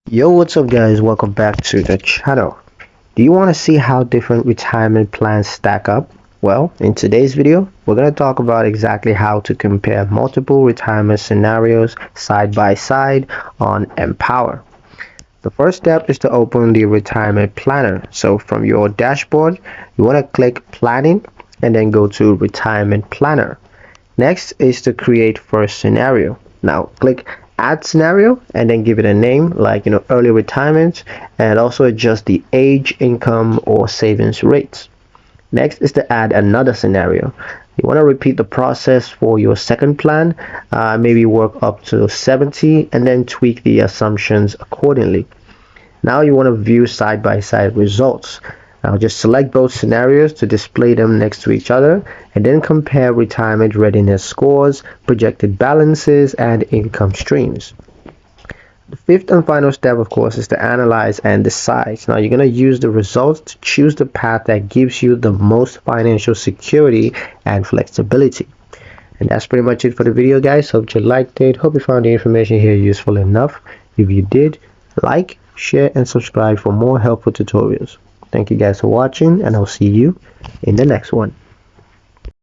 Yo, what's up guys, welcome back to the channel. Do you want to see how different retirement plans stack up? Well, in today's video we're going to talk about exactly how to compare multiple retirement scenarios side by side on Empower. The first step is to open the retirement planner. So from your dashboard you want to click planning and then go to retirement planner. Next is to create first scenario. Now click add scenario and then give it a name like early retirement, and also adjust the age, income or savings rates. Next is to add another scenario. You want to repeat the process for your second plan, maybe work up to 70 and then tweak the assumptions accordingly. Now you want to view side-by-side results. Now just select both scenarios to display them next to each other and then compare retirement readiness scores, projected balances, and income streams. The fifth and final step, of course, is to analyze and decide. Now you're going to use the results to choose the path that gives you the most financial security and flexibility. And that's pretty much it for the video, guys. Hope you liked it. Hope you found the information here useful enough. If you did, like, share and subscribe for more helpful tutorials. Thank you guys for watching, and I'll see you in the next one.